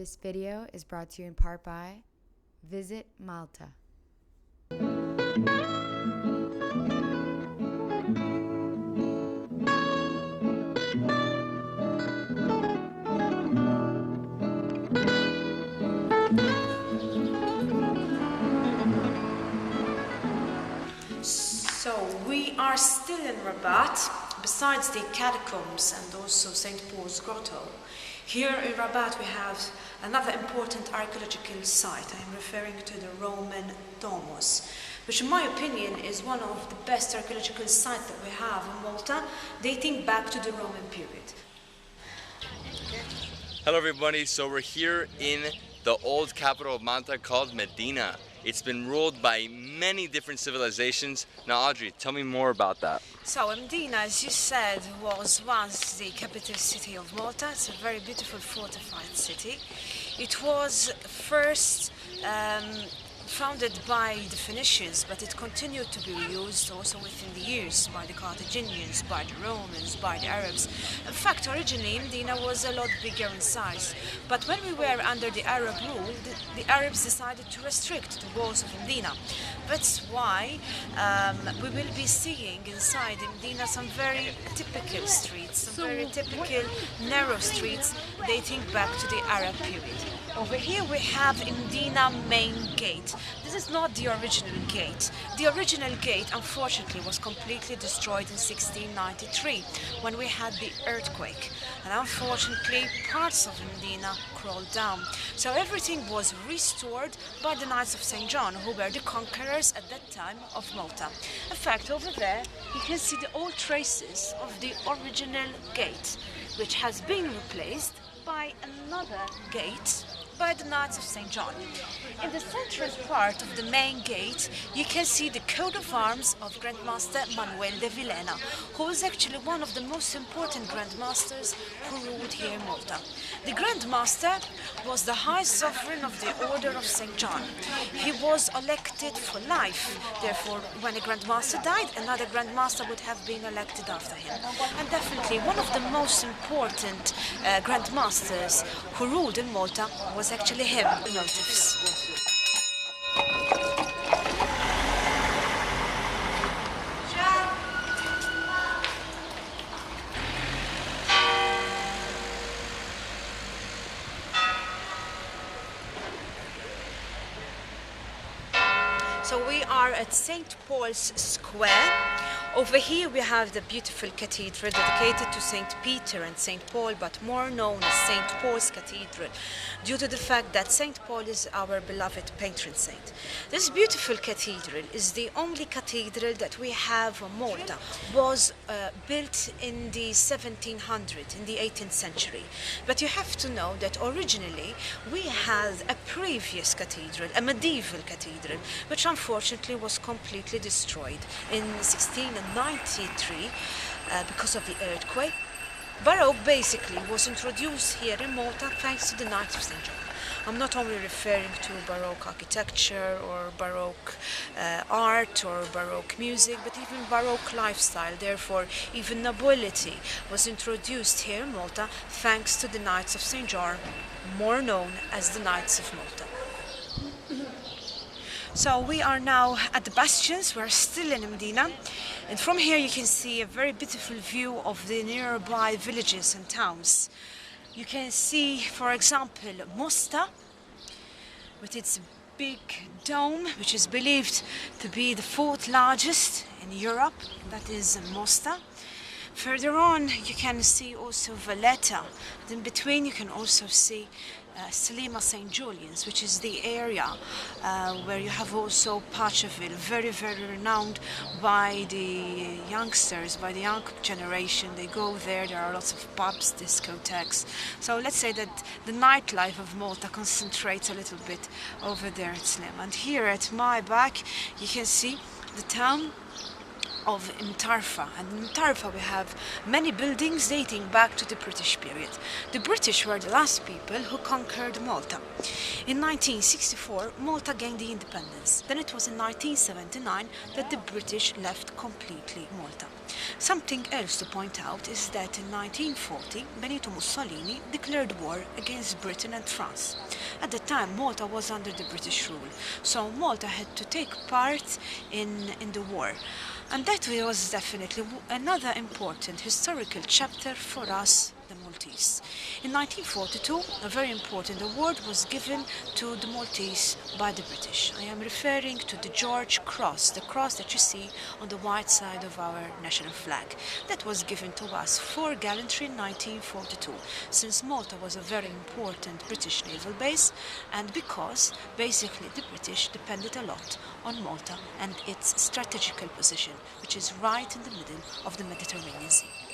This video is brought to you in part by Visit Malta. So we are still in Rabat, besides the catacombs and also St. Paul's Grotto. Here in Rabat we have another important archaeological site. I am referring to the Roman Domus, which in my opinion is one of the best archaeological sites that we have in Malta, dating back to the Roman period. Hello everybody, so we're here in the old capital of Malta called Mdina. It's been ruled by many different civilizations. Now Audrey, tell me more about that. So Mdina, as you said, was once the capital city of Malta. It's a very beautiful fortified city. It was first founded by the Phoenicians, but it continued to be used also within the years by the Carthaginians, by the Romans, by the Arabs. In fact, originally Mdina was a lot bigger in size, but when we were under the Arab rule, the Arabs decided to restrict the walls of Mdina. That's why we will be seeing inside Mdina some very typical streets, some very typical narrow streets dating back to the Arab period. Over here we have Mdina main gate. This is not the original gate. The original gate, unfortunately, was completely destroyed in 1693 when we had the earthquake. And unfortunately, parts of Mdina crawled down. So everything was restored by the Knights of St. John, who were the conquerors at that time of Malta. In fact, over there, you can see the old traces of the original gate, which has been replaced by another gate by the Knights of St. John. In the central part of the main gate, you can see the coat of arms of Grandmaster Manuel de Valera, who was actually one of the most important Grandmasters who ruled here in Malta. The Grandmaster was the High Sovereign of the Order of St. John. He was elected for life. Therefore, when a Grandmaster died, another Grandmaster would have been elected after him. And definitely one of the most important Grandmasters who ruled in Malta was actually him. Motives. So we are at St. Paul's Square. Over here we have the beautiful cathedral dedicated to St. Peter and St. Paul, but more known as St. Paul's Cathedral, due to the fact that St. Paul is our beloved patron saint. This beautiful cathedral is the only cathedral that we have in Malta. Was built in the 1700s, in the 18th century. But you have to know that originally we had a previous cathedral, a medieval cathedral, which unfortunately was completely destroyed in 1693 because of the earthquake. Baroque basically was introduced here in Malta thanks to the Knights of St. John. I'm not only referring to Baroque architecture or Baroque art or Baroque music, but even Baroque lifestyle. Therefore, even nobility was introduced here in Malta thanks to the Knights of St. John, more known as the Knights of Malta. So we are now at the Bastions. We're still in Mdina, and from here you can see a very beautiful view of the nearby villages and towns. You can see, for example, Mosta with its big dome, which is believed to be the fourth largest in Europe. That is Mosta. Further on you can see also Valera. In between you can also see Salima St. Julian's, which is the area where you have also Pacheville, very, very renowned by the youngsters, by the young generation. They go there, there are lots of pubs, discotheques. So let's say that the nightlife of Malta concentrates a little bit over there at Slim. And here at my back, you can see the town of Mtarfa, and in Mtarfa we have many buildings dating back to the British period. The British were the last people who conquered Malta. In 1964, Malta gained the independence. Then it was in 1979 that the British left completely Malta. Something else to point out is that in 1940, Benito Mussolini declared war against Britain and France. At the time, Malta was under the British rule, so Malta had to take part in the war. And that was definitely another important historical chapter for us, the Maltese. In 1942, a very important award was given to the Maltese by the British. I am referring to the George Cross, the cross that you see on the white side of our national flag. That was given to us for gallantry in 1942, since Malta was a very important British naval base, and because basically the British depended a lot on Malta and its strategical position, which is right in the middle of the Mediterranean Sea.